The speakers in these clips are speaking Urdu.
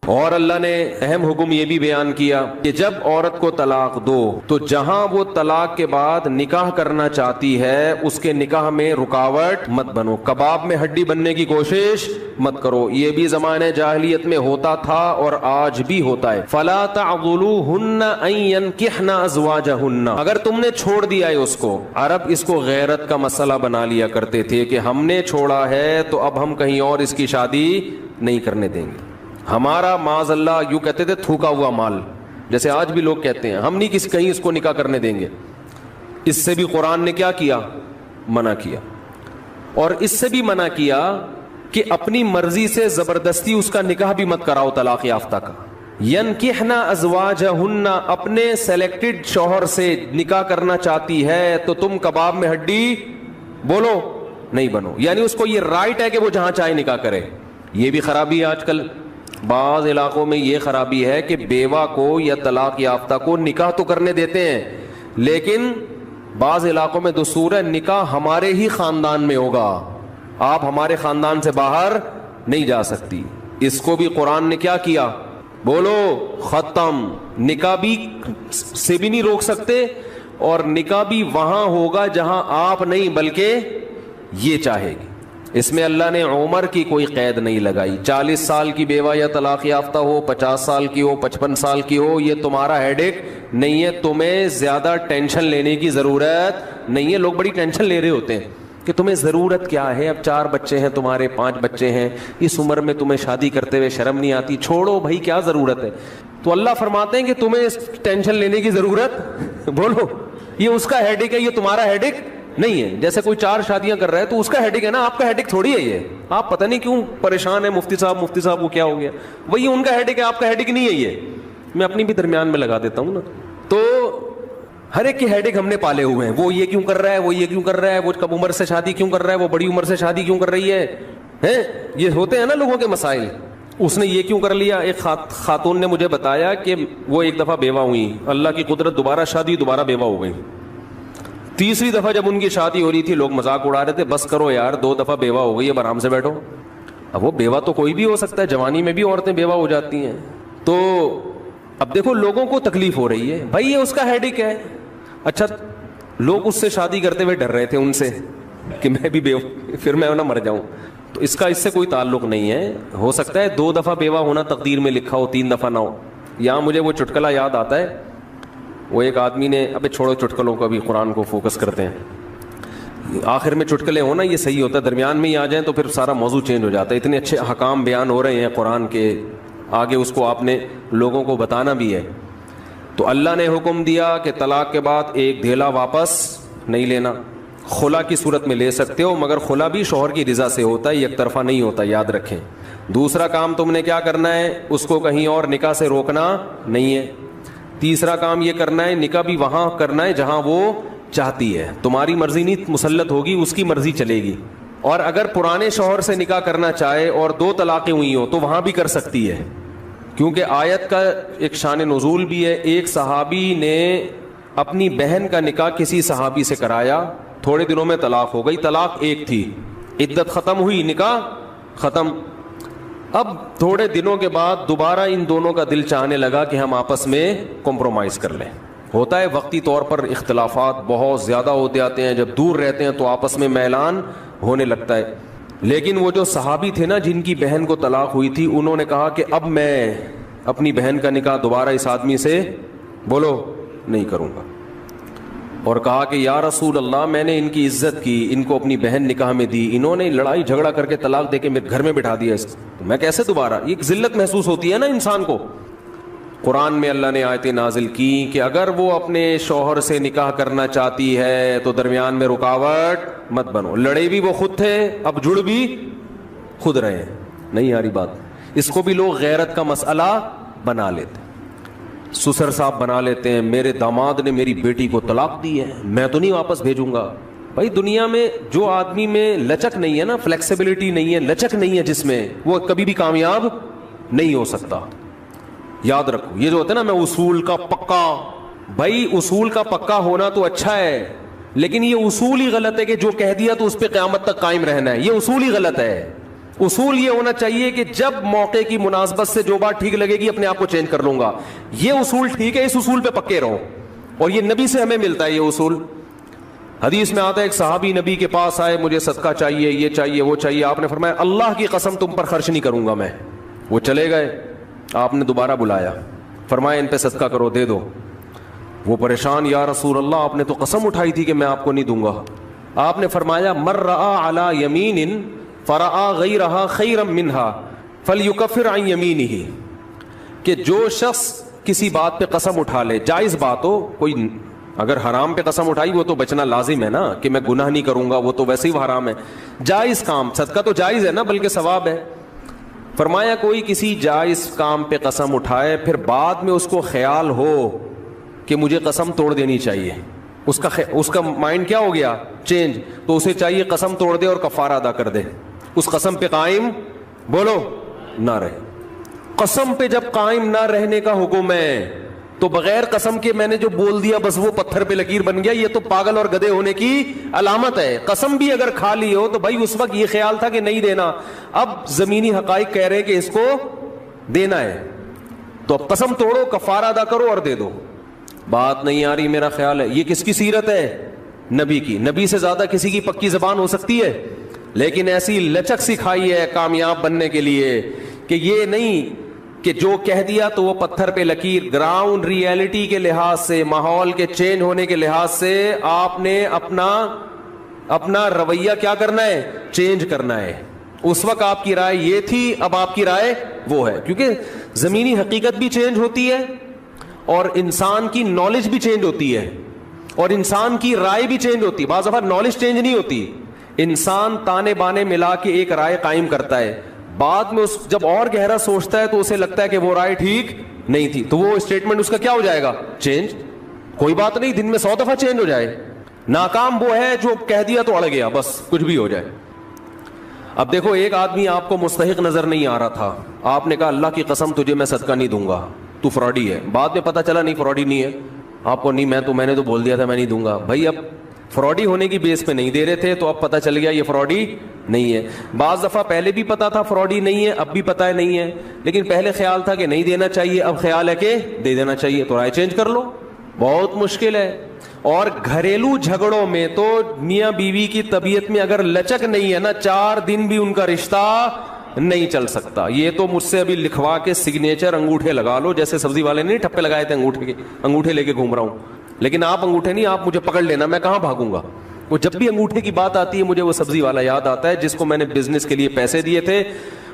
اور اللہ نے اہم حکم یہ بھی بیان کیا کہ جب عورت کو طلاق دو تو جہاں وہ طلاق کے بعد نکاح کرنا چاہتی ہے اس کے نکاح میں رکاوٹ مت بنو، کباب میں ہڈی بننے کی کوشش مت کرو۔ یہ بھی زمانے جاہلیت میں ہوتا تھا اور آج بھی ہوتا ہے۔ فلا تعضلوهن ان ينكحن ازواجهن، اگر تم نے چھوڑ دیا ہے اس کو، عرب اس کو غیرت کا مسئلہ بنا لیا کرتے تھے کہ ہم نے چھوڑا ہے تو اب ہم کہیں اور اس کی شادی نہیں کرنے دیں گے۔ ہمارا معاذ اللہ یوں کہتے تھے تھوکا ہوا مال، جیسے آج بھی لوگ کہتے ہیں ہم نہیں کہیں اس کو نکاح کرنے دیں گے۔ اس سے بھی قرآن نے کیا کیا؟ منع کیا۔ اور اس سے بھی منع کیا کہ اپنی مرضی سے زبردستی اس کا نکاح بھی مت کراؤ طلاق یافتہ کا۔ ینکحن ازواجہن، اپنے سلیکٹڈ شوہر سے نکاح کرنا چاہتی ہے تو تم کباب میں ہڈی بولو نہیں بنو، یعنی اس کو یہ رائٹ ہے کہ وہ جہاں چاہے نکاح کرے۔ یہ بھی خرابی ہے آج کل بعض علاقوں میں، یہ خرابی ہے کہ بیوہ کو یا طلاق یافتہ کو نکاح تو کرنے دیتے ہیں لیکن بعض علاقوں میں دستور ہے نکاح ہمارے ہی خاندان میں ہوگا، آپ ہمارے خاندان سے باہر نہیں جا سکتی۔ اس کو بھی قرآن نے کیا کیا؟ بولو ختم۔ نکاح بھی سے بھی نہیں روک سکتے اور نکاح بھی وہاں ہوگا جہاں آپ نہیں بلکہ یہ چاہے گی۔ اس میں اللہ نے عمر کی کوئی قید نہیں لگائی، 40 سال کی بیوہ یا طلاق یافتہ ہو، 50 سال کی ہو، 55 سال کی ہو، یہ تمہارا ہیڈ ایک نہیں ہے، تمہیں زیادہ ٹینشن لینے کی ضرورت نہیں ہے۔ لوگ بڑی ٹینشن لے رہے ہوتے ہیں کہ تمہیں ضرورت کیا ہے، اب 4 بچے ہیں تمہارے، 5 بچے ہیں، اس عمر میں تمہیں شادی کرتے ہوئے شرم نہیں آتی؟ چھوڑو بھائی، کیا ضرورت ہے؟ تو اللہ فرماتے ہیں کہ تمہیں ٹینشن لینے کی ضرورت بولو یہ اس کا ہیڈ ایک ہے، یہ تمہارا ہیڈ ایک نہیں ہے۔ جیسے کوئی 4 شادیاں کر رہا ہے تو اس کا ہیڈک ہے نا، آپ کا ہیڈک تھوڑی ہے یہ۔ آپ پتہ نہیں کیوں پریشان ہیں، مفتی صاحب وہ کیا ہو گیا، وہی ان کا ہیڈک ہے، آپ کا ہیڈک نہیں ہے یہ۔ میں اپنی بھی درمیان میں لگا دیتا ہوں نا۔ تو ہر ایک کے ہیڈک ہم نے پالے ہوئے ہیں، وہ یہ کیوں کر رہا ہے، وہ یہ کیوں کر رہا ہے، وہ کم عمر سے شادی کیوں کر رہا ہے، وہ بڑی عمر سے شادی کیوں کر رہی ہے، یہ ہوتے ہیں نا لوگوں کے مسائل۔ اس نے یہ کیوں کر لیا۔ ایک خاتون نے مجھے بتایا کہ وہ ایک دفعہ بیوہ ہوئی، اللہ کی قدرت دوبارہ شادی، دوبارہ بیوہ ہو گئی۔ تیسری دفعہ جب ان کی شادی ہو رہی تھی لوگ مذاق اڑا رہے تھے، بس کرو یار 2 دفعہ بیوہ ہو گئی، اب آرام سے بیٹھو۔ اب وہ بیوہ تو کوئی بھی ہو سکتا ہے، جوانی میں بھی عورتیں بیوہ ہو جاتی ہیں۔ تو اب دیکھو لوگوں کو تکلیف ہو رہی ہے، بھائی یہ اس کا ہیڈک ہے۔ اچھا لوگ اس سے شادی کرتے ہوئے ڈر رہے تھے ان سے کہ میں بھی بیوہ پھر میں نہ مر جاؤں، تو اس کا اس سے کوئی تعلق نہیں ہے۔ ہو سکتا ہے 2 دفعہ بیوہ ہونا تقدیر میں لکھا ہو، 3 دفعہ نہ ہو۔ یہاں مجھے وہ چٹکلا یاد آتا ہے، وہ ایک آدمی نے، ابے چھوڑو چٹکلوں کو، ابھی قرآن کو فوکس کرتے ہیں۔ آخر میں چٹکلے ہونا یہ صحیح ہوتا ہے، درمیان میں ہی آ جائیں تو پھر سارا موضوع چینج ہو جاتا ہے۔ اتنے اچھے احکام بیان ہو رہے ہیں قرآن کے، آگے اس کو آپ نے لوگوں کو بتانا بھی ہے۔ تو اللہ نے حکم دیا کہ طلاق کے بعد ایک دھیلا واپس نہیں لینا، خلا کی صورت میں لے سکتے ہو مگر خلا بھی شوہر کی رضا سے ہوتا ہے، یک طرفہ نہیں ہوتا، یاد رکھیں۔ دوسرا کام تم نے کیا کرنا ہے، اس کو کہیں اور نکاح سے روکنا نہیں ہے۔ تیسرا کام یہ کرنا ہے نکاح بھی وہاں کرنا ہے جہاں وہ چاہتی ہے، تمہاری مرضی نہیں مسلط ہوگی، اس کی مرضی چلے گی۔ اور اگر پرانے شوہر سے نکاح کرنا چاہے اور 2 طلاقیں ہوئی ہوں تو وہاں بھی کر سکتی ہے، کیونکہ آیت کا ایک شان نزول بھی ہے۔ ایک صحابی نے اپنی بہن کا نکاح کسی صحابی سے کرایا، تھوڑے دنوں میں طلاق ہو گئی، طلاق ایک تھی، عدت ختم ہوئی، نکاح ختم۔ اب تھوڑے دنوں کے بعد دوبارہ ان دونوں کا دل چاہنے لگا کہ ہم آپس میں کمپرومائز کر لیں۔ ہوتا ہے وقتی طور پر اختلافات بہت زیادہ ہوتے آتے ہیں، جب دور رہتے ہیں تو آپس میں میلان ہونے لگتا ہے۔ لیکن وہ جو صحابی تھے نا جن کی بہن کو طلاق ہوئی تھی، انہوں نے کہا کہ اب میں اپنی بہن کا نکاح دوبارہ اس آدمی سے بولو نہیں کروں گا، اور کہا کہ یا رسول اللہ میں نے ان کی عزت کی، ان کو اپنی بہن نکاح میں دی، انہوں نے لڑائی جھگڑا کر کے طلاق دے کے میرے گھر میں بٹھا دیا، تو میں کیسے دوبارہ، یہ ذلت محسوس ہوتی ہے نا انسان کو۔ قرآن میں اللہ نے آیتیں نازل کی کہ اگر وہ اپنے شوہر سے نکاح کرنا چاہتی ہے تو درمیان میں رکاوٹ مت بنو۔ لڑے بھی وہ خود تھے، اب جڑ بھی خود رہے۔ نہیں آ رہی بات؟ اس کو بھی لوگ غیرت کا مسئلہ بنا لیتے، سسر صاحب بنا لیتے ہیں، میرے داماد نے میری بیٹی کو طلاق دی ہے، میں تو نہیں واپس بھیجوں گا۔ بھائی دنیا میں جو آدمی میں لچک نہیں ہے نا، فلیکسیبلٹی نہیں ہے، لچک نہیں ہے جس میں، وہ کبھی بھی کامیاب نہیں ہو سکتا۔ یاد رکھو یہ جو ہوتا ہے نا میں اصول کا پکا، بھائی اصول کا پکا ہونا تو اچھا ہے، لیکن یہ اصول ہی غلط ہے کہ جو کہہ دیا تو اس پہ قیامت تک قائم رہنا ہے، یہ اصول ہی غلط ہے۔ اصول یہ ہونا چاہیے کہ جب موقع کی مناسبت سے جو بات ٹھیک لگے گی اپنے آپ کو چینج کر لوں گا. یہ اصول ٹھیک ہے, اس اصول پہ پکے رہو, اور یہ نبی سے ہمیں ملتا ہے یہ اصول. حدیث میں آتا ہے ایک صحابی نبی کے پاس آئے, مجھے صدقہ چاہیے, یہ چاہیے, وہ چاہیے. آپ نے فرمایا اللہ کی قسم تم پر خرچ نہیں کروں گا میں. وہ چلے گئے, آپ نے دوبارہ بلایا, فرمایا ان پہ صدقہ کرو, دے دو. وہ پریشان, یا رسول اللہ آپ نے تو قسم اٹھائی تھی کہ میں آپ کو نہیں دوں گا. آپ نے فرمایا من رأى علی یمین فرأى غیرہا خیرا منہا فلیکفر عن یمینہ, کہ جو شخص کسی بات پہ قسم اٹھا لے, جائز بات ہو, کوئی اگر حرام پہ قسم اٹھائی وہ تو بچنا لازم ہے نا, کہ میں گناہ نہیں کروں گا, وہ تو ویسے ہی حرام ہے. جائز کام, صدقہ تو جائز ہے نا, بلکہ ثواب ہے. فرمایا کوئی کسی جائز کام پہ قسم اٹھائے, پھر بعد میں اس کو خیال ہو کہ مجھے قسم توڑ دینی چاہیے, اس کا مائنڈ کیا ہو گیا, چینج, تو اسے چاہیے قسم توڑ دے اور کفارہ ادا کر دے, اس قسم پہ قائم بولو نہ رہے. قسم پہ جب قائم نہ رہنے کا حکم ہے تو بغیر قسم کے میں نے جو بول دیا بس وہ پتھر پہ لکیر بن گیا, یہ تو پاگل اور گدھے ہونے کی علامت ہے. قسم بھی اگر کھا لی ہو تو بھائی اس وقت یہ خیال تھا کہ نہیں دینا, اب زمینی حقائق کہہ رہے کہ اس کو دینا ہے, تو اب قسم توڑو, کفارہ ادا کرو اور دے دو. بات نہیں آ رہی میرا خیال ہے. یہ کس کی سیرت ہے, نبی کی. نبی سے زیادہ کسی کی پکی زبان ہو سکتی ہے, لیکن ایسی لچک سکھائی ہے کامیاب بننے کے لیے کہ یہ نہیں کہ جو کہہ دیا تو وہ پتھر پہ لکیر. گراؤنڈ ریئلٹی کے لحاظ سے, ماحول کے چینج ہونے کے لحاظ سے آپ نے اپنا رویہ کیا کرنا ہے, چینج کرنا ہے. اس وقت آپ کی رائے یہ تھی, اب آپ کی رائے وہ ہے, کیونکہ زمینی حقیقت بھی چینج ہوتی ہے اور انسان کی نالج بھی چینج ہوتی ہے اور انسان کی رائے بھی چینج ہوتی ہے. بعض دفعہ نالج چینج نہیں ہوتی, انسان تانے بانے ملا کے ایک رائے قائم کرتا ہے, بعد میں جب اور گہرا سوچتا ہے تو اسے لگتا ہے کہ وہ رائے ٹھیک نہیں تھی, تو وہ اسٹیٹمنٹ اس کا کیا ہو جائے گا, چینج. کوئی بات نہیں, دن میں 100 دفعہ چینج ہو جائے. ناکام وہ ہے جو کہہ دیا تو اڑ گیا, بس کچھ بھی ہو جائے. اب دیکھو ایک آدمی آپ کو مستحق نظر نہیں آ رہا تھا, آپ نے کہا اللہ کی قسم تجھے میں صدقہ نہیں دوں گا, تو فراڈی ہے. بعد میں پتا چلا نہیں فراڈی نہیں ہے, آپ کو نہیں, میں نے تو بول دیا تھا میں نہیں دوں گا. بھائی اب فراڈی ہونے کی بیس پہ نہیں دے رہے تھے, تو اب پتا چل گیا یہ فراڈی نہیں ہے. بعض دفعہ پہلے بھی پتا تھا فراڈی نہیں ہے, اب بھی پتا ہے نہیں ہے, لیکن پہلے خیال تھا کہ نہیں دینا چاہیے, اب خیال ہے کہ دے دینا چاہیے, تو رائے چینج کر لو. بہت مشکل ہے. اور گھریلو جھگڑوں میں تو میاں بیوی کی طبیعت میں اگر لچک نہیں ہے نا, 4 دن بھی ان کا رشتہ نہیں چل سکتا. یہ تو مجھ سے ابھی لکھوا کے سگنیچر انگوٹھے لگا لو, جیسے سبزی والے نے ٹھپے لگائے تھے انگوٹھے لے کے گھوم رہا ہوں. لیکن آپ انگوٹھے نہیں, آپ مجھے پکڑ لینا, میں کہاں بھاگوں گا. وہ جب بھی انگوٹھے کی بات آتی ہے مجھے وہ سبزی والا یاد آتا ہے جس کو میں نے بزنس کے لیے پیسے دیے تھے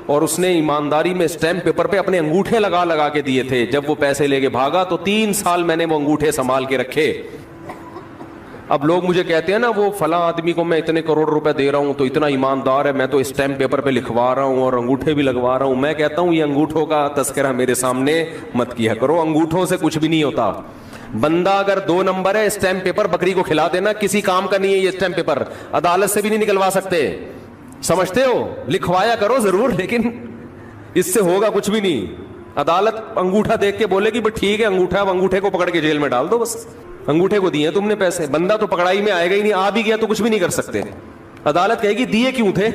اور اس نے ایمانداری میں اسٹیمپ پیپر پہ اپنے انگوٹھے لگا کے دیے تھے. جب وہ پیسے لے کے بھاگا تو 3 سال میں نے وہ انگوٹھے سنبھال کے رکھے. اب لوگ مجھے کہتے ہیں نا وہ فلاں آدمی کو میں اتنے کروڑ روپے دے رہا ہوں تو اتنا ایماندار ہے, میں تو اسٹیمپ پیپر پہ لکھوا رہا ہوں اور انگوٹھے بھی لگوا رہا ہوں. میں کہتا ہوں یہ انگوٹھوں کا تذکرہ میرے سامنے مت کیا کرو, انگوٹھوں سے کچھ بھی نہیں ہوتا. بندہ اگر 2 نمبر ہے, اسٹیمپ پیپر بکری کو کھلا دینا, کسی کام کا نہیں ہے یہ اسٹیمپ پیپر, عدالت سے بھی نہیں نکلوا سکتے. سمجھتے ہو, لکھوایا کرو ضرور لیکن اس سے ہوگا کچھ بھی نہیں. عدالت انگوٹھا دیکھ کے بولے گی بس ٹھیک ہے انگوٹھا, اب انگوٹھے کو پکڑ کے جیل میں ڈال دو, بس انگوٹھے کو دیے تم نے پیسے. بندہ تو پکڑائی میں آئے گا ہی نہیں, آ بھی گیا تو کچھ بھی نہیں کر سکتے. عدالت کہے گی دیے کیوں تھے.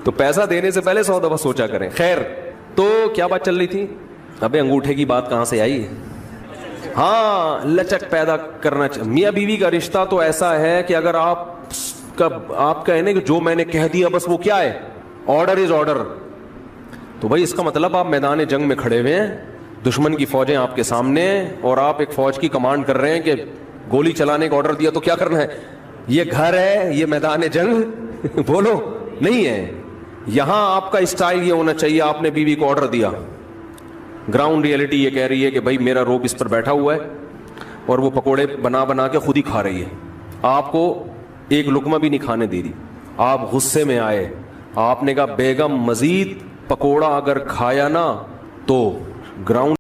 تو پیسہ دینے سے پہلے 100 دفعہ سوچا کریں. خیر, تو کیا بات چل رہی تھی, ابے انگوٹھے کی بات کہاں سے آئی. ہاں, لچک پیدا کرنا چاہیے. میاں بیوی کا رشتہ تو ایسا ہے کہ اگر آپ کا ہے نا کہ جو میں نے کہہ دیا بس وہ کیا ہے, آرڈر از آرڈر, تو بھائی اس کا مطلب آپ میدان جنگ میں کھڑے ہوئے ہیں, دشمن کی فوجیں آپ کے سامنے اور آپ ایک فوج کی کمانڈ کر رہے ہیں کہ گولی چلانے کا آرڈر دیا تو کیا کرنا ہے. یہ گھر ہے, یہ میدان جنگ بولو نہیں ہے. یہاں آپ کا اسٹائل یہ ہونا چاہیے, آپ نے بیوی کو آرڈر دیا, گراؤنڈ ریئلٹی یہ کہہ رہی ہے کہ بھائی میرا روب اس پر بیٹھا ہوا ہے اور وہ پکوڑے بنا کے خود ہی کھا رہی ہے, آپ کو ایک لقمہ بھی نہیں کھانے دے رہی. آپ غصے میں آئے, آپ نے کہا بیگم مزید پکوڑا اگر کھایا نا تو گراؤنڈ